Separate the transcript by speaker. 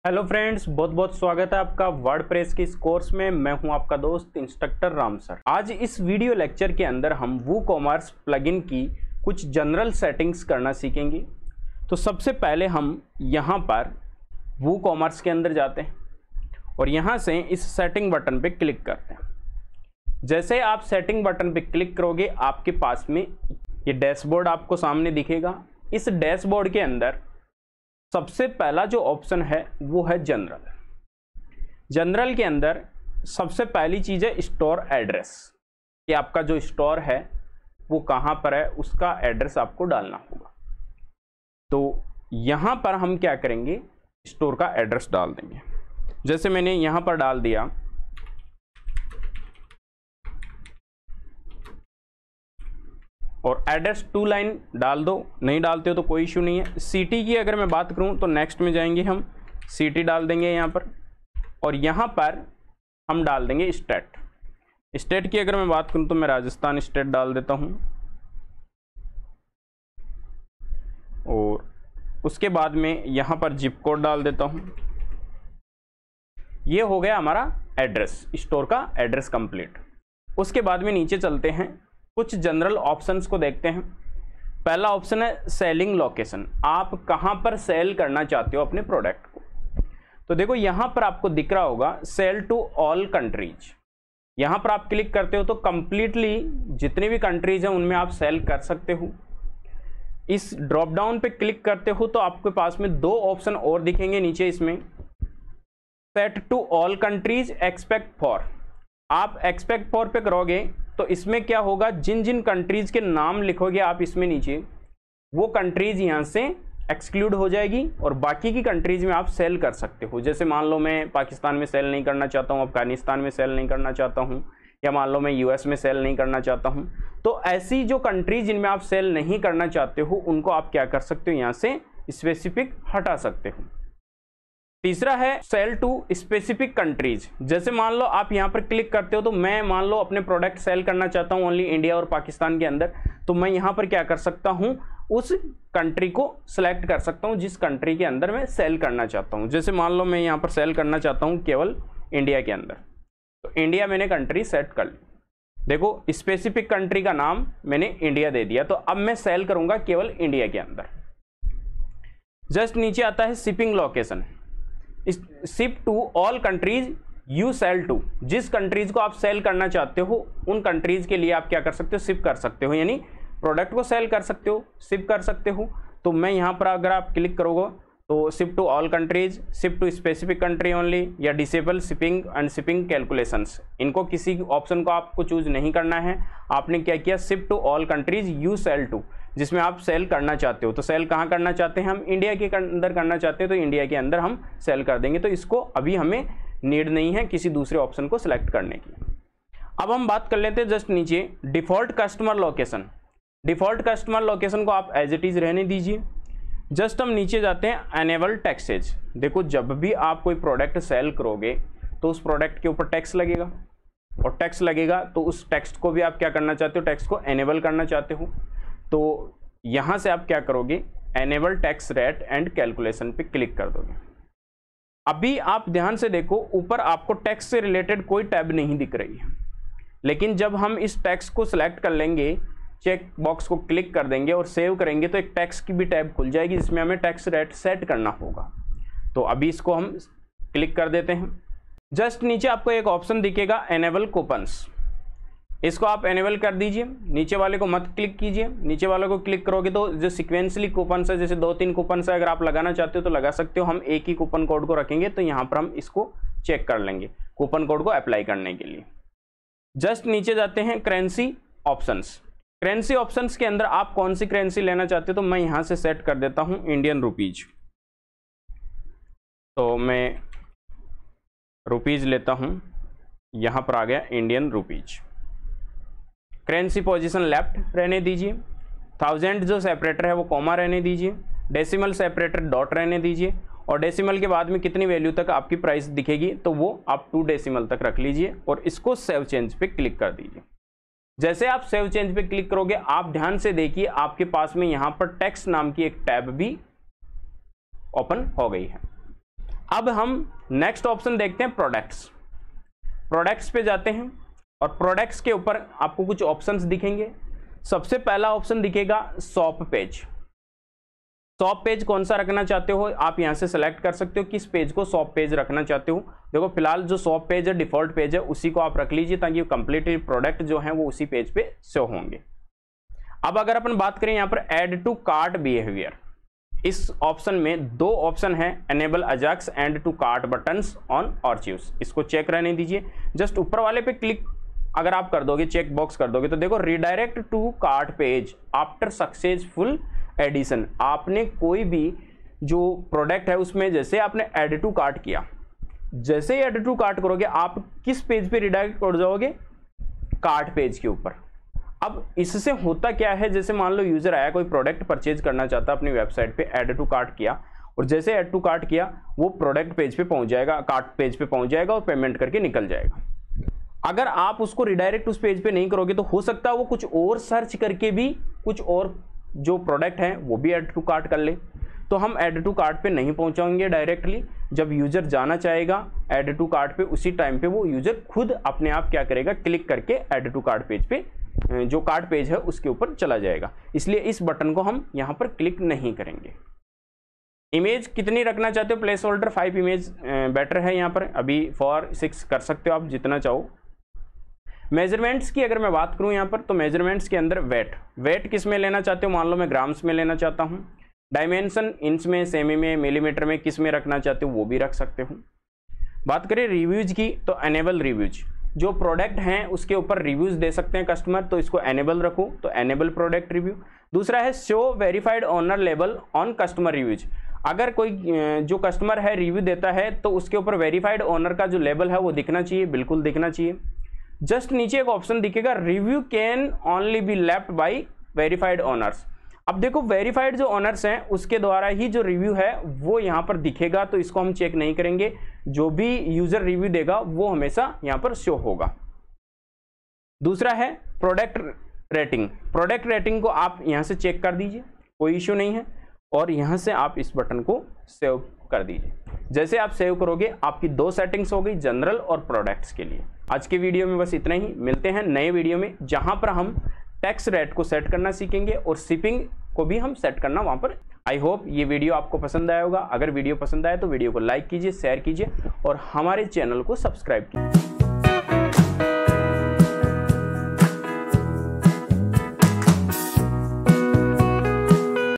Speaker 1: Hello friends, बहुत बहुत स्वागत है आपका वर्डप्रेस के इस कोर्स में। मैं हूं आपका दोस्त इंस्ट्रक्टर राम सर। आज इस वीडियो लेक्चर के अंदर हम वूकॉमर्स प्लगइन की कुछ जनरल सेटिंग्स करना सीखेंगे। तो सबसे पहले हम यहां पर वूकॉमर्स के अंदर जाते हैं और यहां से इस सेटिंग बटन पे क्लिक करते हैं। जैसे आप सेटिंग बटन पे क्लिक करोगे आपके पास में ये डैशबोर्ड आपको सामने दिखेगा। इस डैशबोर्ड के अंदर सबसे पहला जो ऑप्शन है वो है जनरल। जनरल के अंदर सबसे पहली चीज है स्टोर एड्रेस, कि आपका जो स्टोर है वो कहां पर है, उसका एड्रेस आपको डालना होगा। तो यहां पर हम क्या करेंगे, स्टोर का एड्रेस डाल देंगे। जैसे मैंने यहां पर डाल दिया और एड्रेस 2 लाइन डाल दो, नहीं डालते हो तो कोई इशू नहीं है। सिटी की अगर मैं बात करूं तो नेक्स्ट में जाएंगे, हम सिटी डाल देंगे यहां पर और यहां पर हम डाल देंगे स्टेट। स्टेट की अगर मैं बात करूं तो मैं राजस्थान स्टेट डाल देता हूं और उसके बाद में यहां पर जिप कोड डाल देता हूं। ये हो गया हमारा एड्रेस, स्टोर का एड्रेस कंप्लीट। उसके बाद में नीचे चलते हैं, कुछ जनरल ऑप्शंस को देखते हैं। पहला ऑप्शन है सेलिंग लोकेशन, आप कहां पर सेल करना चाहते हो अपने प्रोडक्ट को। तो देखो यहां पर आपको दिख रहा होगा सेल टू ऑल कंट्रीज। यहां पर आप क्लिक करते हो तो कंप्लीटली जितनी भी कंट्रीज हैं उनमें आप सेल कर सकते हो। इस ड्रॉप डाउन पे क्लिक करते हो तो आपके पास में 2 ऑप्शन और दिखेंगे नीचे, इसमें set to all countries expect for. आप एक्सपेक्ट फॉर पे करोगे तो इसमें क्या होगा, जिन जिन कंट्रीज के नाम लिखोगे आप इसमें नीचे, वो कंट्रीज यहां से एक्सक्लूड हो जाएगी और बाकी की कंट्रीज में आप सेल कर सकते हो। जैसे मान लो मैं पाकिस्तान में सेल नहीं करना चाहता हूं, अफगानिस्तान में सेल नहीं करना चाहता हूं, या मान लो मैं यूएस में सेल नहीं करना चाहता हूं, तो ऐसी जो कंट्रीज जिनमें आप सेल नहीं करना चाहते हो उनको आप क्या कर सकते हो, यहां से स्पेसिफिक हटा सकते हो। तीसरा है सेल टू स्पेसिफिक कंट्रीज। जैसे मान लो आप यहां पर क्लिक करते हो तो मैं मान लो अपने प्रोडक्ट सेल करना चाहता हूं ओनली इंडिया और पाकिस्तान के अंदर, तो मैं यहां पर क्या कर सकता हूं, उस कंट्री को सिलेक्ट कर सकता हूं जिस कंट्री के अंदर मैं सेल करना चाहता हूं। जैसे मान लो मैं यहां पर सेल करना चाहता हूं केवल इंडिया के अंदर, तो इंडिया मैंने कंट्री सेट कर ली। देखो स्पेसिफिक कंट्री का नाम मैंने इंडिया दे दिया, तो अब मैं सेल करूंगा केवल इंडिया के अंदर। जस्ट नीचे आता है shipping location, ship to all countries you sell to. जिस कंट्रीज को आप सेल करना चाहते हो उन कंट्रीज के लिए आप क्या कर सकते हो, शिप कर सकते हो, यानी प्रोडक्ट को सेल कर सकते हो, शिप कर सकते हो। तो मैं यहां पर अगर आप क्लिक करोगे तो ship to all countries, ship to specific country only, या disable shipping and shipping calculations, इनको किसी ऑप्शन को आपको चूज नहीं करना है। आपने क्या किया, ship to all countries you sell to, जिसमें आप सेल करना चाहते हो। तो सेल कहां करना चाहते हैं, हम इंडिया के अंदर करना चाहते हैं, तो इंडिया के अंदर हम सेल कर देंगे। तो इसको अभी हमें नीड नहीं है किसी दूसरे ऑप्शन को सिलेक्ट करने की। अब हम बात कर लेते हैं जस्ट नीचे default customer location. Default customer location को आप एज इट इज रहने दीजिए। जस्ट हम नीचे जाते हैं एनेबल टैक्सेज। देखो जब भी आप कोई प्रोडक्ट सेल करोगे तो उस प्रोडक्ट के ऊपर टैक्स लगेगा, और टैक्स लगेगा तो उस टैक्स को भी आप क्या करना चाहते हो, टैक्स को एनेबल करना चाहते हो। तो यहां से आप क्या करोगे, enable tax rate and calculation पे क्लिक कर दोगे। अभी आप ध्यान से देखो ऊपर आपको टैक्स से रिलेटेड कोई टैब नहीं दिख रही है, लेकिन जब हम इस टैक्स को सिलेक्ट कर लेंगे, चेक बॉक्स को क्लिक कर देंगे और सेव करेंगे तो एक टैक्स की भी टैब खुल जाएगी जिसमें हमें टैक्स रेट सेट करना होगा। तो अभी इसको हम क्लिक कर देते हैं। जस्ट नीचे आपको एक ऑप्शन दिखेगा एनेबल कूपन्स, इसको आप एनेबल कर दीजिए। नीचे वाले को मत क्लिक कीजिए, नीचे वाले को क्लिक करोगे तो जो सिक्वेंसली कूपन्स है, जैसे 2-3 कूपन्स है, अगर आप लगाना चाहते हो तो लगा सकते हो। हम एक ही कूपन कोड को रखेंगे, तो यहाँ पर हम इसको चेक कर लेंगे कूपन कोड को अप्लाई करने के लिए। जस्ट नीचे जाते हैं करेंसी ऑप्शंस। करेंसी ऑप्शंस के अंदर आप कौन सी करेंसी लेना चाहते हो, तो मैं यहाँ से सेट कर देता हूँ इंडियन रुपीज। तो मैं रुपीज लेता हूँ, यहाँ पर आ गया Indian rupees. Currency position left रहने दीजिए, 1000 जो सेपरेटर है वो कॉमा रहने दीजिए, डेसिमल सेपरेटर डॉट रहने दीजिए, और डेसिमल के बाद में कितनी वैल्यू तक आपकी प्राइस दिखेगी तो वो आप 2 डेसिमल तक रख लीजिए और इसको सेव चेंज पे क्लिक कर दीजिए। जैसे आप सेव चेंज पे क्लिक करोगे आप ध्यान से देखिए आपके पास में यहां पर टैक्स नाम की एक टैब भी ओपन हो गई है। अब हम नेक्स्ट ऑप्शन देखते हैं प्रोडक्ट्स। प्रोडक्ट्स पे जाते हैं और प्रोडक्ट्स के ऊपर आपको कुछ ऑप्शंस दिखेंगे। सबसे पहला ऑप्शन दिखेगा शॉप पेज। शॉप पेज कौन सा रखना चाहते हो आप यहां से सेलेक्ट कर सकते हो, किस पेज को शॉप पेज रखना चाहते हो। देखो फिलहाल जो शॉप पेज है डिफॉल्ट पेज है, उसी को आप रख लीजिए ताकि कंप्लीटली प्रोडक्ट जो है वो उसी पेज पे शो होंगे। अब अगर अपन बात करें यहां पर ऐड टू कार्ट बिहेवियर, इस ऑप्शन में दो ऑप्शन है, enable AJAX add to cart buttons on और चूज। इसको चेक रहने दीजिए। जस्ट ऊपर वाले पे क्लिक अगर आप कर दोगे, चेक बॉक्स कर दोगे, तो देखो redirect to cart page after successful addition. आपने कोई भी जो प्रोडक्ट है उसमें जैसे आपने ऐड टू कार्ट किया, जैसे ही ऐड टू कार्ट करोगे आप किस पेज पे रिडायरेक्ट कर जाओगे, कार्ट पेज के ऊपर। अब इससे होता क्या है, जैसे मान लो यूजर आया, कोई प्रोडक्ट परचेज करना चाहता अपनी वेबसाइट पे, ऐड टू कार्ट किया और जैसे ऐड टू कार्ट किया वो प्रोडक्ट पेज पे पहुंच जाएगा, कार्ट पेज पे पहुंच जाएगा और पेमेंट करके निकल जाएगा। अगर आप उसको रिडायरेक्ट उस पेज पे नहीं करोगे तो हो सकता है वो कुछ और सर्च करके भी कुछ और जो प्रोडक्ट है वो भी ऐड टू कार्ट कर ले। तो हम ऐड टू कार्ट पे नहीं पहुंचाएंगे डायरेक्टली। जब यूजर जाना चाहेगा ऐड टू कार्ट पे, उसी टाइम पे वो यूजर खुद अपने आप क्या करेगा, क्लिक करके ऐड टू कार्ट पेज पे, जो कार्ट पेज है उसके ऊपर चला जाएगा। इसलिए इस बटन को हम यहां पर क्लिक नहीं करेंगे। इमेज कितनी रखना चाहते हो, प्लेस होल्डर 5 इमेज बेटर है यहाँ पर, अभी 4 6 कर सकते हो आप जितना चाहो। मेजरमेंट्स की अगर मैं बात करूं यहां पर, तो मेजरमेंट्स के अंदर वेट किस में लेना चाहते हो, मान लो मैं ग्राम्स में लेना चाहता हूं। डायमेंशन इंच में, सेमी में, मिलीमीटर में, किस में रखना चाहते हो वो भी रख सकते हो। बात करें रिव्यूज की, तो एनेबल रिव्यूज, जो प्रोडक्ट हैं उसके ऊपर रिव्यूज दे सकते हैं कस्टमर, तो इसको एनेबल रखो, तो एनेबल प्रोडक्ट रिव्यू। दूसरा है show verified owner label on customer reviews. अगर कोई जो कस्टमर है रिव्यू देता है तो उसके ऊपर वेरीफाइड ऑनर का जो लेबल है वो दिखना चाहिए, बिल्कुल दिखना चाहिए। जस्ट नीचे एक ऑप्शन दिखेगा, review can only be left by verified owners. अब देखो वेरीफाइड जो ओनर्स हैं उसके द्वारा ही जो रिव्यू है वो यहां पर दिखेगा, तो इसको हम चेक नहीं करेंगे। जो भी यूजर रिव्यू देगा वो हमेशा यहां पर शो होगा। दूसरा है प्रोडक्ट रेटिंग। प्रोडक्ट रेटिंग को आप यहां से चेक कर दीजिए, कोई इश्यू नहीं है, और यहां से आप इस बटन को सेव कर दीजिए। जैसे आप सेव करोगे आपकी दो सेटिंग्स हो गई, जनरल और प्रोडक्ट्स के लिए। आज के वीडियो में बस इतना ही, मिलते हैं नए वीडियो में जहां पर हम टैक्स रेट को सेट करना सीखेंगे और शिपिंग को भी हम सेट करना वहां पर। आई होप ये वीडियो आपको पसंद आया होगा। अगर वीडियो पसंद आए तो वीडियो को लाइक कीजिए, शेयर कीजिए और हमारे चैनल को सब्सक्राइब कीजिए।